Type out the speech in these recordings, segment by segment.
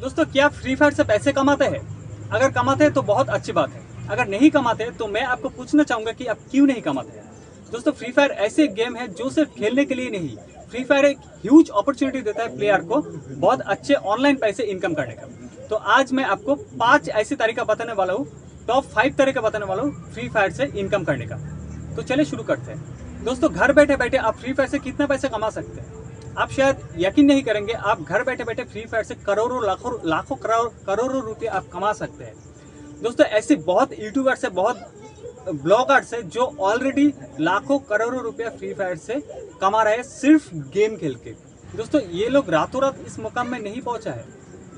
दोस्तों क्या free fire से पैसे कमाते हैं? अगर कमाते हैं तो बहुत अच्छी बात है। अगर नहीं कमाते तो मैं आपको पूछना चाहूंगा कि आप क्यों नहीं कमाते हैं। दोस्तों फ्री फायर ऐसे गेम है जो सिर्फ खेलने के लिए नहीं, फ्री फायर एक ह्यूज अपॉर्चुनिटी देता है प्लेयर को बहुत अच्छे ऑनलाइन पैसे इनकम करने का। तो आज मैं आपको 5 ऐसे तरीका बताने वाला हूँ, टॉप 5 तरीका बताने वाला हूँ फ्री फायर से इनकम करने का। तो चलिए शुरू करते हैं। दोस्तों घर बैठे बैठे आप फ्री फायर से कितना पैसे कमा सकते हैं आप शायद यकीन नहीं करेंगे। आप घर बैठे बैठे फ्री फायर से करोड़ों लाखों करोड़ों रुपए आप कमा सकते हैं। दोस्तों ऐसे बहुत यूट्यूबर्स है, बहुत ब्लॉगर्स है जो ऑलरेडी लाखों करोड़ों रुपया फ्री फायर से कमा रहे हैं सिर्फ गेम खेल के। दोस्तों ये लोग रातों रात इस मुकाम में नहीं पहुंचा है,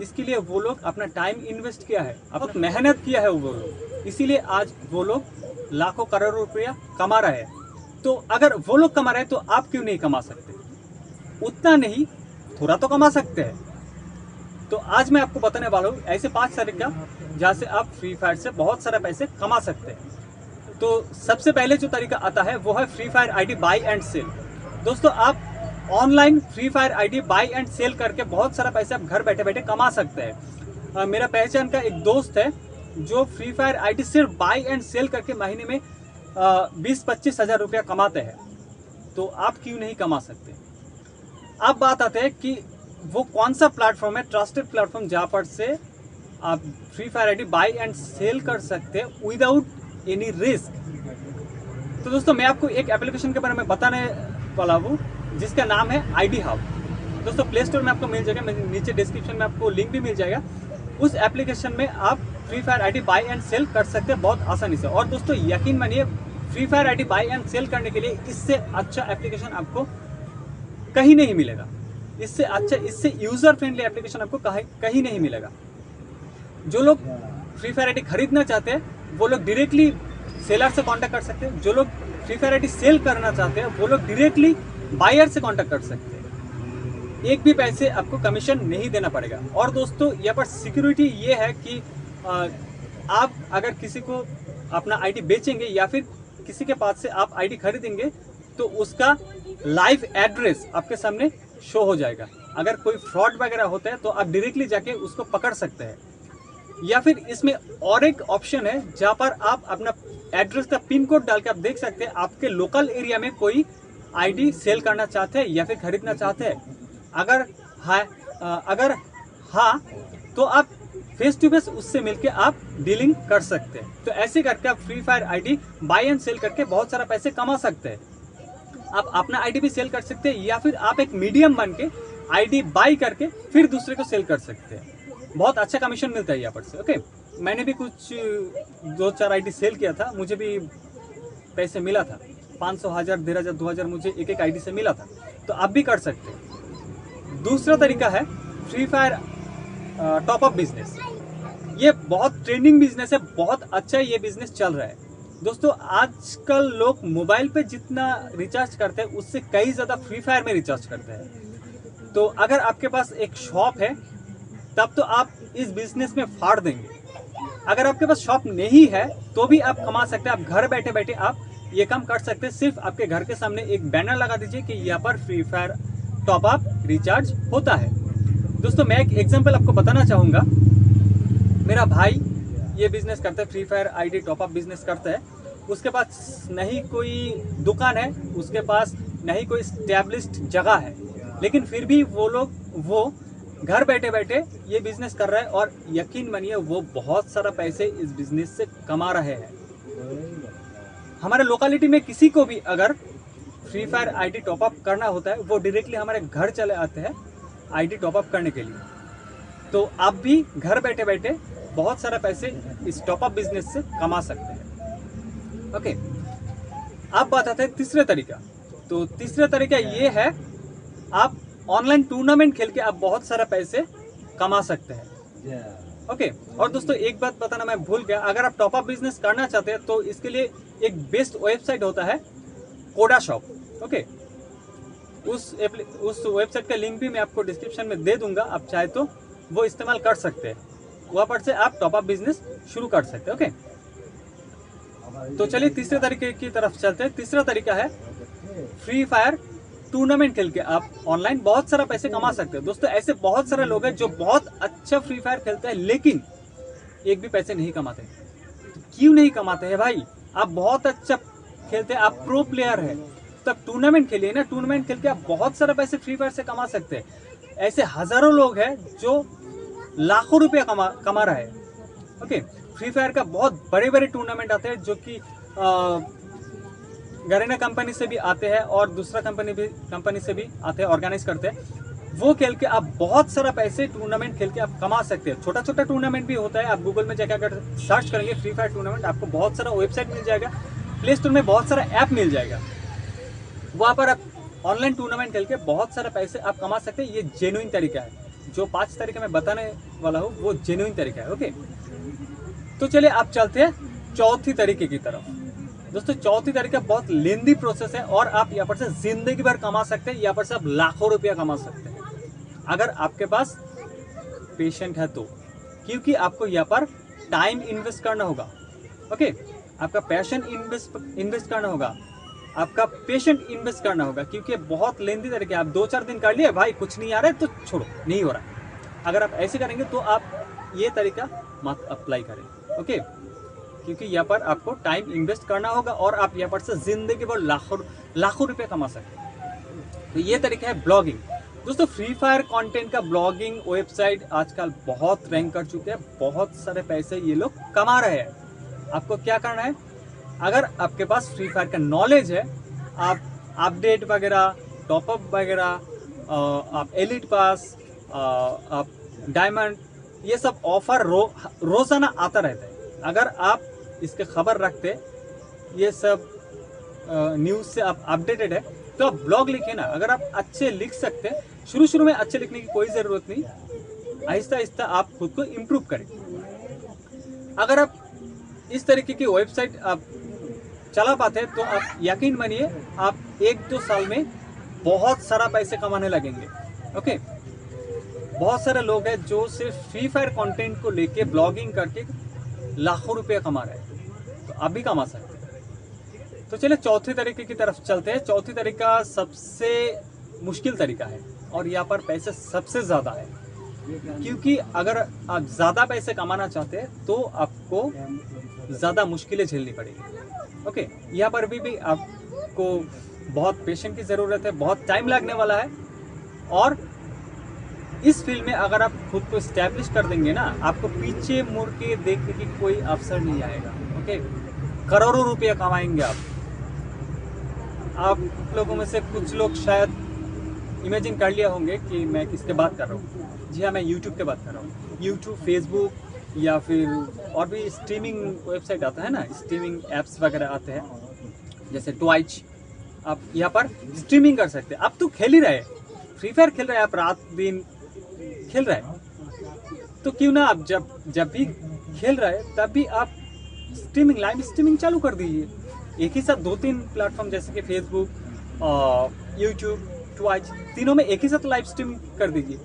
इसके लिए वो लोग अपना टाइम इन्वेस्ट किया है, अपना मेहनत किया है वो लोग, इसीलिए आज वो लोग लाखों करोड़ों रुपया कमा रहे हैं। तो अगर वो लोग कमा रहे हैं तो आप क्यों नहीं कमा सकते? उतना नहीं, थोड़ा तो कमा सकते हैं। तो आज मैं आपको बताने वाला हूँ ऐसे 5 तरीका जहाँ से आप फ्री फायर से बहुत सारा पैसे कमा सकते हैं। तो सबसे पहले जो तरीका आता है वो है Free Fire ID buy and sell. दोस्तों आप online Free Fire ID buy and sell करके बहुत सारा पैसा आप घर बैठे बैठे कमा सकते हैं। मेरा पहचान का एक दोस्त है जो फ्री फायर आईडी सिर्फ बाई एंड सेल करके महीने में 20-25 हज़ार रुपया कमाते हैं। तो आप क्यों नहीं कमा सकते? अब बात आते हैं कि वो कौन सा प्लेटफॉर्म है, ट्रस्टेड प्लेटफॉर्म, जहाँ पर से आप Free Fire ID buy and sell कर सकते हैं विदाउट एनी रिस्क। तो दोस्तों मैं आपको एक एप्लीकेशन के बारे में बताने वाला हूँ जिसका नाम है आईडी हब। दोस्तों प्ले स्टोर में आपको मिल जाएगा, नीचे डिस्क्रिप्शन में आपको लिंक भी मिल जाएगा। उस एप्लीकेशन में आप Free Fire ID buy and sell कर सकते हैं बहुत आसानी से। और दोस्तों यकीन मानिए Free Fire ID buy and sell करने के लिए इससे अच्छा एप्लीकेशन आपको कहीं नहीं मिलेगा। इससे अच्छा, इससे यूजर फ्रेंडली एप्लीकेशन आपको कहीं नहीं मिलेगा। जो लोग फ्री फायर आईडी खरीदना चाहते हैं वो लोग डायरेक्टली सेलर से कांटेक्ट कर सकते हैं। जो लोग फ्री फायर आईडी सेल करना चाहते हैं वो लोग डायरेक्टली बायर से कांटेक्ट कर सकते हैं। एक भी पैसे आपको कमीशन नहीं देना पड़ेगा। और दोस्तों यहाँ पर सिक्योरिटी ये है कि आप अगर किसी को अपना आईडी बेचेंगे या फिर किसी के पास से आप आईडी खरीदेंगे तो उसका लाइव एड्रेस आपके सामने शो हो जाएगा। अगर कोई फ्रॉड वगैरह होता है तो आप डायरेक्टली जाके उसको पकड़ सकते हैं। या फिर इसमें और एक ऑप्शन है जहाँ पर आप अपना एड्रेस का पिन कोड डाल के आप देख सकते हैं आपके लोकल एरिया में कोई आईडी सेल करना चाहते हैं या फिर खरीदना चाहते हैं। अगर हाँ तो आप फेस टू फेस उससे मिलके आप डीलिंग कर सकते हैं। तो ऐसे करके आप Free Fire ID buy and sell करके बहुत सारा पैसे कमा सकते हैं। आप अपना आईडी भी सेल कर सकते हैं या फिर आप एक मीडियम बन के आईडी बाई करके फिर दूसरे को सेल कर सकते हैं। बहुत अच्छा कमीशन मिलता है यहाँ पर से। ओके, मैंने भी कुछ 2-4 आईडी सेल किया था, मुझे भी पैसे मिला था। 500, 1000, 1500, 2000 मुझे एक आईडी से मिला था। तो आप भी कर सकते हैं। दूसरा तरीका है फ्री फायर टॉपअप बिजनेस। ये बहुत ट्रेंडिंग बिजनेस है, बहुत अच्छा ये बिजनेस चल रहा है। दोस्तों आजकल लोग मोबाइल पे जितना रिचार्ज करते हैं उससे कई ज़्यादा फ्री फायर में रिचार्ज करते हैं। तो अगर आपके पास एक शॉप है तब तो आप इस बिजनेस में फाड़ देंगे। अगर आपके पास शॉप नहीं है तो भी आप कमा सकते हैं। आप घर बैठे बैठे आप ये काम कर सकते हैं। सिर्फ आपके घर के सामने एक बैनर लगा दीजिए कि यहाँ पर फ्री फायर टॉपअप रिचार्ज होता है। दोस्तों मैं एक एग्जाम्पल आपको बताना चाहूँगा। मेरा भाई ये बिजनेस करता है, Free Fire ID top up business करता है। उसके पास नहीं कोई दुकान है, उसके पास नहीं कोई स्टैब्लिश्ड जगह है, लेकिन फिर भी वो घर बैठे बैठे ये बिजनेस कर रहा है। और यकीन मानिए वो बहुत सारा पैसे इस बिजनेस से कमा रहे हैं। हमारे लोकेलिटी में किसी को भी अगर फ्री फायर आईडी टॉपअप करना होता है वो डायरेक्टली हमारे घर चले आते हैं आईडी टॉपअप करने के लिए। तो आप भी घर बैठे बैठे बहुत सारा पैसे इस टॉपअप बिजनेस से कमा सकते हैं। ओके, अब बात आते हैं तीसरे तरीका। तो तीसरा तरीका ये है आप ऑनलाइन टूर्नामेंट खेल के आप बहुत सारा पैसे कमा सकते हैं। ओके, और दोस्तों एक बात बताना मैं भूल गया, अगर आप टॉपअप बिजनेस करना चाहते हैं तो इसके लिए एक बेस्ट वेबसाइट होता है कोडा शॉप। ओके, उस वेबसाइट का लिंक भी मैं आपको डिस्क्रिप्शन में दे दूंगा, आप चाहे तो वो इस्तेमाल कर सकते हैं। वहाँ पर से आप टॉपअप बिजनेस शुरू कर सकते हैं। ओके, तो चलिए तीसरे तरीके की तरफ चलते हैं। तीसरा तरीका है फ्री फायर टूर्नामेंट खेल के आप ऑनलाइन बहुत सारा पैसे कमा सकते हो। दोस्तों ऐसे बहुत सारे लोग हैं जो बहुत अच्छा फ्री फायर खेलते हैं लेकिन एक भी पैसे नहीं कमाते। तो क्यों नहीं कमाते हैं भाई? आप बहुत अच्छा खेलते हैं, आप प्रो प्लेयर है, तब टूर्नामेंट खेलिए ना। टूर्नामेंट खेल के आप बहुत सारा पैसे फ्री फायर से कमा सकते हैं। ऐसे हजारों लोग हैं जो लाखों रुपए कमा रहे हैं। ओके, फ्री फायर का बहुत बड़े बड़े टूर्नामेंट आते हैं जो कि गरीना कंपनी से भी आते हैं और दूसरा कंपनी से भी आते हैं, ऑर्गेनाइज करते हैं। वो खेल के आप बहुत सारा पैसे टूर्नामेंट खेल के आप कमा सकते हैं। छोटा छोटा टूर्नामेंट भी होता है। आप गूगल में जाकर अगर सर्च करेंगे फ्री फायर टूर्नामेंट, आपको बहुत सारा वेबसाइट मिल जाएगा, प्ले स्टोर में बहुत सारा ऐप मिल जाएगा। वहाँ पर आप ऑनलाइन टूर्नामेंट खेल के बहुत सारा पैसे आप कमा सकते हैं। ये जेन्युइन तरीका है। जो 5 तरीके मैं बताने वाला हूँ वो जेन्युइन तरीका है। ओके, तो चलिए आप चलते हैं चौथी तरीके की तरफ। दोस्तों चौथी तरीका बहुत लेंदी प्रोसेस है और आप यहाँ पर से जिंदगी भर कमा सकते हैं। यहाँ पर से आप लाखों रुपया कमा सकते हैं अगर आपके पास पेशेंट है तो, क्योंकि आपको यहाँ पर टाइम इन्वेस्ट करना होगा। ओके, आपका पैशन इन्वेस्ट करना होगा, आपका पेशेंट इन्वेस्ट करना होगा, क्योंकि बहुत लेंदी तरीके। आप 2-4 दिन कर लिए, भाई कुछ नहीं आ रहा है तो छोड़ो, नहीं हो रहा है। अगर आप ऐसे करेंगे तो आप ये तरीका मत अप्लाई करें। ओके, क्योंकि यहाँ पर आपको टाइम इन्वेस्ट करना होगा और आप यहाँ पर से जिंदगी भर लाखों रुपए कमा सकते हैं। तो ये तरीका है ब्लॉगिंग। दोस्तों फ्री फायर कंटेंट का ब्लॉगिंग वेबसाइट आजकल बहुत रैंक कर चुके हैं, बहुत सारे पैसे ये लोग कमा रहे हैं। आपको क्या करना है, अगर आपके पास फ्री फायर का नॉलेज है, आप अपडेट वगैरह, टॉपअप वगैरह, आप एलिट पास, आप डायमंड, ये सब ऑफर रोजाना आता रहता है। अगर आप इसके खबर रखते, ये सब न्यूज़ से आप अपडेटेड है, तो आप ब्लॉग लिखिए ना। अगर आप अच्छे लिख सकते हैं, शुरू में अच्छे लिखने की कोई ज़रूरत नहीं, आहिस्ता आहिस्ता आप खुद को इम्प्रूव करें। अगर आप इस तरीके की वेबसाइट आप चला पाते हैं तो आप यकीन मानिए आप 1-2 साल में बहुत सारा पैसे कमाने लगेंगे। ओके, बहुत सारे लोग हैं जो सिर्फ फ्री फायर कंटेंट को लेके ब्लॉगिंग करके लाखों रुपये कमा रहे हैं, तो आप भी कमा सकते हैं। तो चलिए चौथे तरीके की तरफ चलते हैं। चौथी तरीका सबसे मुश्किल तरीका है और यहाँ पर पैसे सबसे ज़्यादा है, क्योंकि अगर आप ज़्यादा पैसे कमाना चाहते हैं तो आपको ज़्यादा मुश्किलें झेलनी पड़ेगी। ओके, यहाँ पर भी आपको बहुत पेशेंस की ज़रूरत है, बहुत टाइम लगने वाला है। और इस फील्ड में अगर आप खुद को इस्टेब्लिश कर देंगे ना, आपको पीछे मुड़ के देखने की कोई अवसर नहीं आएगा। ओके, करोड़ों रुपया कमाएंगे आप लोगों में से कुछ लोग शायद इमेजिन कर लिया होंगे कि मैं किसके बात कर रहा हूँ। जी हाँ, मैं यूट्यूब के बात कर रहा हूँ। यूट्यूब, फेसबुक या फिर और भी स्ट्रीमिंग वेबसाइट आता है ना, स्ट्रीमिंग एप्स वगैरह आते हैं जैसे ट्वाइच। आप यहाँ पर स्ट्रीमिंग कर सकते हैं। आप तो खेल ही रहे, फ्री फायर खेल रहे हैं, आप रात दिन खेल रहे हैं, तो क्यों ना आप जब भी खेल रहे हैं तब भी आप स्ट्रीमिंग, लाइव स्ट्रीमिंग चालू कर दीजिए। एक ही साथ 2-3 प्लेटफॉर्म जैसे कि फेसबुक, यूट्यूब, ट्वाइच, तीनों में एक ही साथ लाइव स्ट्रीमिंग कर दीजिए।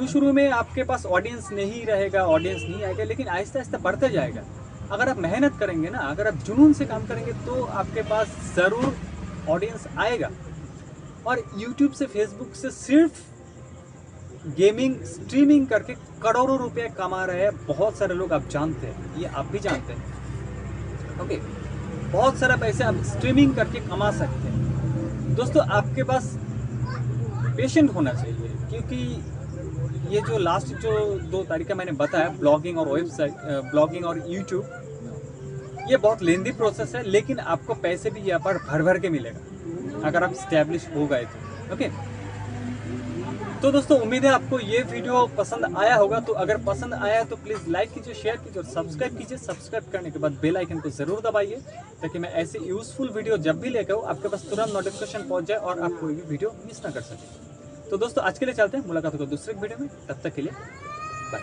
शुरू में आपके पास ऑडियंस नहीं रहेगा, ऑडियंस नहीं आएगा, लेकिन आहिस्ता आहिस्ता बढ़ते जाएगा। अगर आप मेहनत करेंगे ना, अगर आप जुनून से काम करेंगे तो आपके पास ज़रूर ऑडियंस आएगा। और यूट्यूब से, फेसबुक से सिर्फ गेमिंग स्ट्रीमिंग करके करोड़ों रुपए कमा रहे हैं बहुत सारे लोग, आप जानते हैं, ये आप भी जानते हैं। ओके, बहुत सारा पैसे आप स्ट्रीमिंग करके कमा सकते हैं। दोस्तों आपके पास पेशेंट होना चाहिए, क्योंकि ये जो लास्ट जो 2 तरीका मैंने बताया, ब्लॉगिंग और वेबसाइट, ब्लॉगिंग और यूट्यूब, ये बहुत लेंदी प्रोसेस है, लेकिन आपको पैसे भी यहाँ पर भर भर के मिलेगा अगर आप स्टैब्लिश हो गए तो। ओके, तो दोस्तों उम्मीद है आपको ये वीडियो पसंद आया होगा। तो अगर पसंद आया तो प्लीज़ लाइक कीजिए, शेयर कीजिए और सब्सक्राइब कीजिए। सब्सक्राइब करने के बाद बेल आइकन को ज़रूर दबाइए, ताकि मैं ऐसे यूज़फुल वीडियो जब भी लेकर आऊँ आपके पास तुरंत नोटिफिकेशन पहुँच जाए और आप कोई भी वीडियो मिस ना कर सकें। तो दोस्तों आज के लिए चलते हैं, मुलाकात होगा दूसरे वीडियो में, तब तक के लिए बाय।